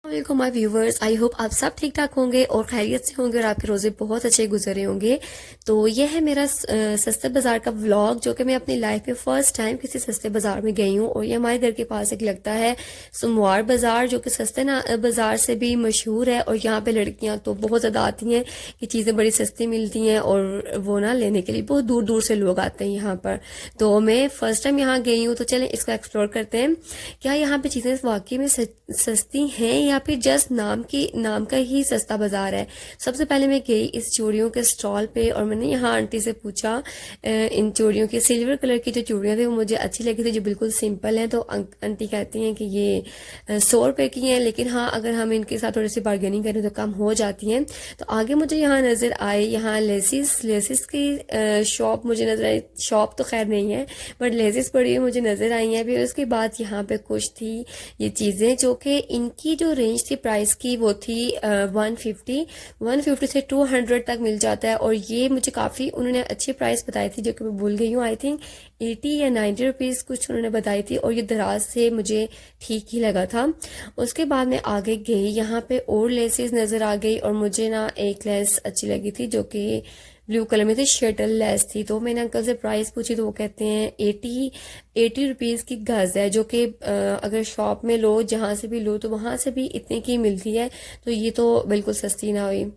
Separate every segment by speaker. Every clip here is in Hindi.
Speaker 1: वालेकुम माय व्यूवर्स, आई होप आप सब ठीक ठाक होंगे और खैरियत से होंगे और आपके रोजे बहुत अच्छे गुजरे होंगे। तो ये है मेरा सस्ते बाजार का व्लॉग, जो कि मैं अपनी लाइफ में फर्स्ट टाइम किसी सस्ते बाजार में गई हूँ। और ये हमारे घर के पास एक लगता है सोमवार बाजार, जो कि सस्ते बाजार से भी मशहूर है। और यहाँ पे लड़कियाँ तो बहुत ज़्यादा आती हैं कि चीज़ें बड़ी सस्ती मिलती हैं और वो ना लेने के लिए बहुत दूर दूर से लोग आते हैं यहाँ पर। तो मैं फर्स्ट टाइम यहाँ गई हूँ, तो चलें इसको एक्सप्लोर करते हैं। क्या यहाँ पे चीज़ें वाकई में सस्ती हैं या फिर जस्ट नाम का ही सस्ता बाजार है। सबसे पहले मैं गई इस चूड़ियों के स्टॉल पे और मैंने यहाँ आंटी से पूछा इन चूड़ियों की, सिल्वर कलर की जो चूड़ियाँ थी वो मुझे अच्छी लगी थी, जो बिल्कुल सिंपल हैं। तो आंटी कहती हैं कि ये 100 रुपए की हैं, लेकिन हाँ अगर हम इनके साथ थोड़ी सी बार्गेनिंग करें तो कम हो जाती हैं। तो आगे मुझे यहाँ नज़र आई, यहाँ लेसिस की शॉप मुझे नजर आई। शॉप तो खैर नहीं है बट लेसिस पड़ी हुई मुझे नजर आई है। फिर उसके बाद यहाँ पे कुछ थी ये चीज़ें, जो कि इनकी जो रेंज थी प्राइस की वो थी 150 से 200 तक मिल जाता है। और ये मुझे काफ़ी उन्होंने अच्छी प्राइस बताई थी, जो कि मैं भूल गई हूँ। आई थिंक 80 या 90 रुपीज़ कुछ उन्होंने बताई थी, और ये दराज से मुझे ठीक ही लगा था। उसके बाद मैं आगे गई, यहाँ पे और लेसेस नज़र आ गई और मुझे ना एक लेस अच्छी लगी थी, जो कि ब्लू कलर में थी, शटल लेस थी। तो मैंने अंकल से प्राइस पूछी तो वो कहते हैं 80 रुपीज़ की गज है, जो कि अगर शॉप में लो, जहाँ से भी लो, तो वहाँ से भी इतने की मिलती है। तो ये तो बिल्कुल सस्ती ना हुई।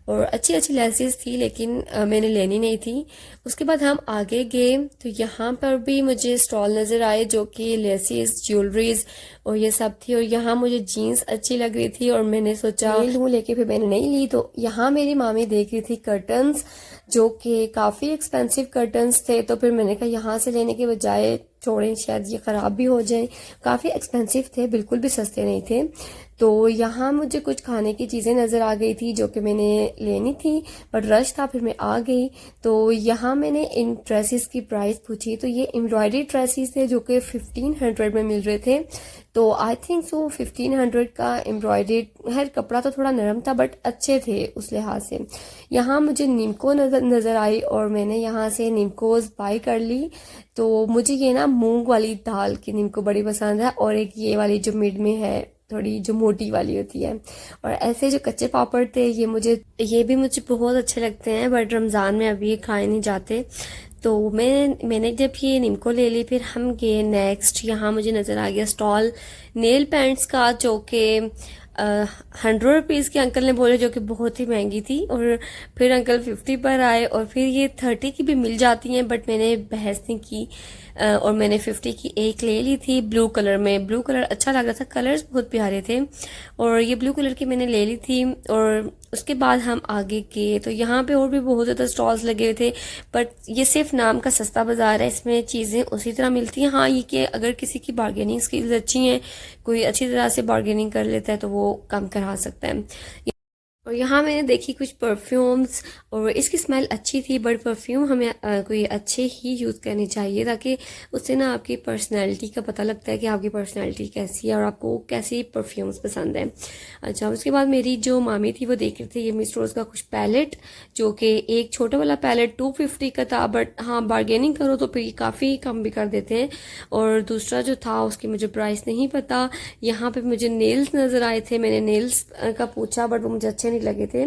Speaker 1: और अच्छी अच्छी लेसेस थी, लेकिन मैंने लेनी नहीं थी। उसके बाद हम आगे गए तो यहाँ पर भी मुझे स्टॉल नज़र आए, जो कि लेसेस, ज्वेलरीज और ये सब थी। और यहाँ मुझे जीन्स अच्छी लग रही थी और मैंने सोचा ले लूँ, लेके फिर मैंने नहीं ली। तो यहाँ मेरी मामी देख रही थी कर्टन्स, जो कि काफ़ी एक्सपेंसिव कर्टन्स थे। तो फिर मैंने कहा यहाँ से लेने के बजाय छोड़ें, शायद ये ख़राब भी हो जाए। काफ़ी एक्सपेंसिव थे, बिल्कुल भी सस्ते नहीं थे। तो यहाँ मुझे कुछ खाने की चीज़ें नज़र आ गई थी, जो कि मैंने लेनी थी बट रश था, फिर मैं आ गई। तो यहाँ मैंने इन ड्रेसेस की प्राइस पूछी, तो ये एम्ब्रॉयडरी ड्रेसेस थे, जो कि 1500 में मिल रहे थे। तो आई थिंक सो 1500 का एम्ब्रॉयडरी है। कपड़ा तो थोड़ा नरम था बट अच्छे थे उस लिहाज से। यहाँ मुझे निम्को नज़र आई और मैंने यहाँ से निम्कोज बाई कर ली। तो मुझे ये ना मूंग वाली दाल की निम्को बड़ी पसंद है, और एक ये वाली जो मिड में है, थोड़ी जो मोटी वाली होती है। और ऐसे जो कच्चे पापड़ थे ये भी मुझे बहुत अच्छे लगते हैं, बट रमज़ान में अभी ये खाए नहीं जाते। तो मैंने जब ये निम्को ले ली, फिर हम गए नेक्स्ट। यहाँ मुझे नज़र आ गया स्टॉल नेल पेंट्स का, जो कि 100 रुपीज़ की अंकल ने बोले, जो कि बहुत ही महंगी थी। और फिर अंकल 50 पर आए, और फिर ये 30 की भी मिल जाती हैं, बट मैंने बहस नहीं की और मैंने 50 की एक ले ली थी ब्लू कलर में। ब्लू कलर अच्छा लग रहा था, कलर्स बहुत प्यारे थे, और ये ब्लू कलर की मैंने ले ली थी। और उसके बाद हम आगे गए तो यहाँ पे और भी बहुत ज़्यादा स्टॉल्स लगे हुए थे, बट ये सिर्फ नाम का सस्ता बाजार है, इसमें चीज़ें उसी तरह मिलती हैं। हाँ, ये कि अगर किसी की बार्गेनिंग स्किल्स अच्छी हैं, कोई अच्छी तरह से बार्गेनिंग कर लेता है, तो वो कम करा सकता है। और यहाँ मैंने देखी कुछ परफ्यूम्स, और इसकी स्मेल अच्छी थी, बट परफ्यूम हमें कोई अच्छे ही यूज़ करने चाहिए, ताकि उससे ना आपकी पर्सनैलिटी का पता लगता है कि आपकी पर्सनैलिटी कैसी है और आपको कैसी परफ्यूम्स पसंद है। अच्छा, उसके बाद मेरी जो मामी थी वो देख रही थी ये मिस रोज़ का कुछ पैलेट, जो कि एक छोटा वाला पैलेट 250 का था, बट हाँ बार्गेनिंग करो तो फिर काफ़ी कम भी कर देते हैं। और दूसरा जो था उसकी मुझे प्राइस नहीं पता। यहाँ पे मुझे नेल्स नज़र आए थे, मैंने नेल्स का पूछा बट वो मुझे अच्छे नहीं लगे थे।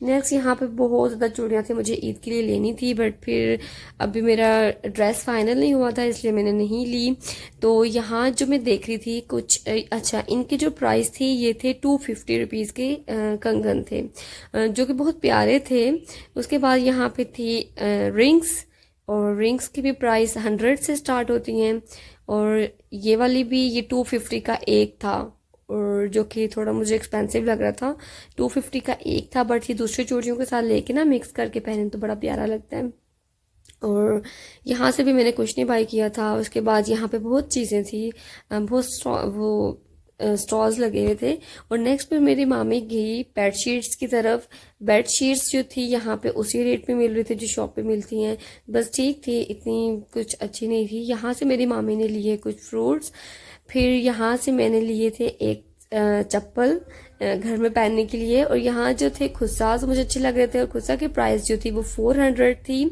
Speaker 1: नेक्स्ट यहाँ पे बहुत ज़्यादा चूड़ियाँ थी, मुझे ईद के लिए लेनी थी, बट फिर अभी मेरा ड्रेस फाइनल नहीं हुआ था, इसलिए मैंने नहीं ली। तो यहाँ जो मैं देख रही थी कुछ अच्छा, इनकी जो प्राइस थी ये थे 250 रुपीज़ के कंगन थे, जो कि बहुत प्यारे थे। उसके बाद यहाँ पे थी रिंग्स, और रिंग्स की भी प्राइस 100 से स्टार्ट होती हैं। और ये वाली भी ये 250 का एक था, और जो कि थोड़ा मुझे एक्सपेंसिव लग रहा था। 250 का एक था, बट ये दूसरी चूड़ियों के साथ लेके ना मिक्स करके पहने तो बड़ा प्यारा लगता है। और यहाँ से भी मैंने कुछ नहीं बाई किया था। उसके बाद यहाँ पे बहुत चीज़ें थी, वो स्टॉल्स लगे हुए थे। और नेक्स्ट पे मेरी मामी गई बेडशीट्स की तरफ। बेडशीट्स जो थी यहाँ पे उसी रेट पे मिल रही थी जो शॉप पे मिलती हैं, बस ठीक थी, इतनी कुछ अच्छी नहीं थी। यहाँ से मेरी मामी ने लिए कुछ फ्रूट्स। फिर यहाँ से मैंने लिए थे एक चप्पल घर में पहनने के लिए। और यहाँ जो थे खुस्सास मुझे अच्छे लग रहे थे, और खुस्सा की प्राइस जो थी वो 400 थी।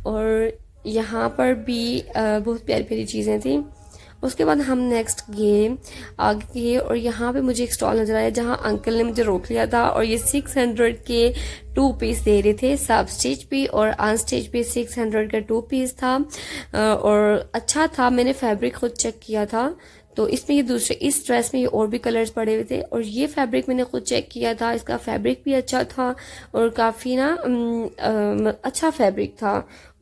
Speaker 1: और यहाँ पर भी बहुत प्यारी प्यारी चीज़ें थी। उसके बाद हम नेक्स्ट गए आगे गए और यहाँ पे मुझे एक स्टॉल नजर आया जहाँ अंकल ने मुझे रोक लिया था और ये 600 के 2 पीस दे रहे थे, सब स्टिच भी और अनस्टिच भी। 600 का 2 पीस था और अच्छा था। मैंने फैब्रिक खुद चेक किया था, तो इसमें ये दूसरे इस ड्रेस में ये और भी कलर्स पड़े हुए थे और ये फैब्रिक मैंने खुद चेक किया था, इसका फैब्रिक भी अच्छा था और काफ़ी ना अच्छा फैब्रिक था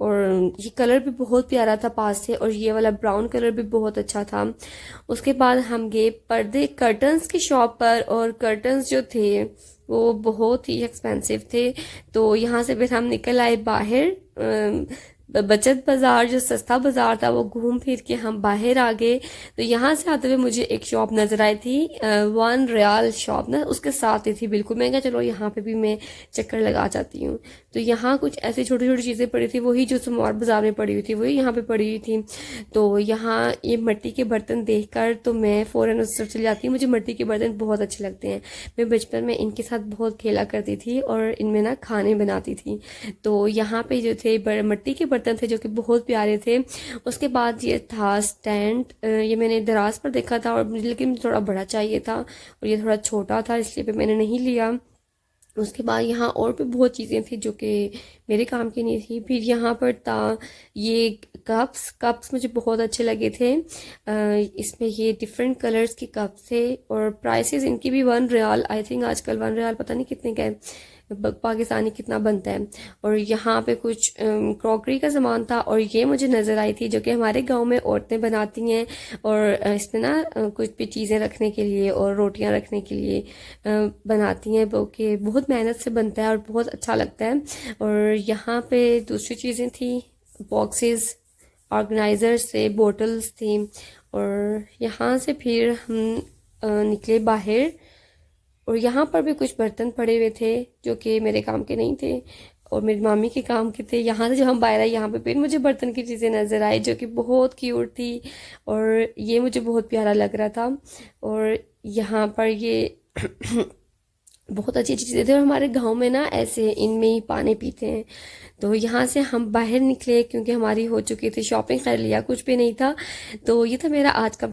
Speaker 1: और ये कलर भी बहुत प्यारा था पास से और ये वाला ब्राउन कलर भी बहुत अच्छा था। उसके बाद हम गए पर्दे कर्टन्स की शॉप पर और कर्टन्स जो थे वो बहुत ही एक्सपेंसिव थे। तो यहाँ से फिर हम निकल आए बाहर, बचत बाजार जो सस्ता बाजार था वो घूम फिर के हम बाहर आ गए। तो यहाँ से आते हुए मुझे एक शॉप नजर आई थी, 1 रियाल शॉप ना, उसके साथ ही थी बिल्कुल। मैं कहा चलो यहाँ पे भी मैं चक्कर लगा जाती हूँ। तो यहाँ कुछ ऐसी छोटी छोटी चीजें पड़ी थी, वही जो समौर बाजार में पड़ी हुई थी वही यहाँ पे पड़ी हुई थी। तो यहाँ ये मिट्टी के बर्तन देखकर तो मैं फौरन उस तरफ चली जाती हूँ। मुझे मिट्टी के बर्तन बहुत अच्छे लगते हैं, मैं बचपन में इनके साथ बहुत खेला करती थी और इनमें ना खाने बनाती थी। तो यहाँ पे जो थे मिट्टी के बर्तन थे जो कि बहुत प्यारे थे। उसके बाद ये था स्टैंड, ये मैंने दराज पर देखा था और लेकिन मुझे थोड़ा बड़ा चाहिए था और ये थोड़ा छोटा था इसलिए भी मैंने नहीं लिया। उसके बाद यहाँ और भी बहुत चीज़ें थी जो कि मेरे काम की नहीं थी। फिर यहाँ पर था ये कप्स मुझे बहुत अच्छे लगे थे। इसमें ये डिफरेंट कलर्स के कप्स थे और प्राइसेस इनकी भी 1 रियाल, आई थिंक आजकल 1 रियाल पता नहीं कितने का है, पाकिस्तानी कितना बनता है। और यहाँ पे कुछ क्रॉकरी का सामान था और ये मुझे नज़र आई थी जो कि हमारे गांव में औरतें बनाती हैं और इसमें ना कुछ भी चीज़ें रखने के लिए और रोटियां रखने के लिए बनाती हैं, वो कि बहुत मेहनत से बनता है और बहुत अच्छा लगता है। और यहाँ पे दूसरी चीज़ें थी, बॉक्सेस, ऑर्गेनाइजर्स थे, बोटल्स थी। और यहाँ से फिर हम निकले बाहर और यहाँ पर भी कुछ बर्तन पड़े हुए थे जो कि मेरे काम के नहीं थे और मेरी मामी के काम के थे। यहाँ से जब हम बाहर आए यहाँ पे फिर मुझे बर्तन की चीज़ें नज़र आई जो कि बहुत क्यूट थी और ये मुझे बहुत प्यारा लग रहा था। और यहाँ पर ये बहुत अच्छी अच्छी चीज़ें थे और हमारे गांव में ना ऐसे इनमें ही पानी पीते हैं। तो यहाँ से हम बाहर निकले क्योंकि हमारी हो चुकी थी शॉपिंग, कर लिया, कुछ भी नहीं था। तो ये था मेरा आज का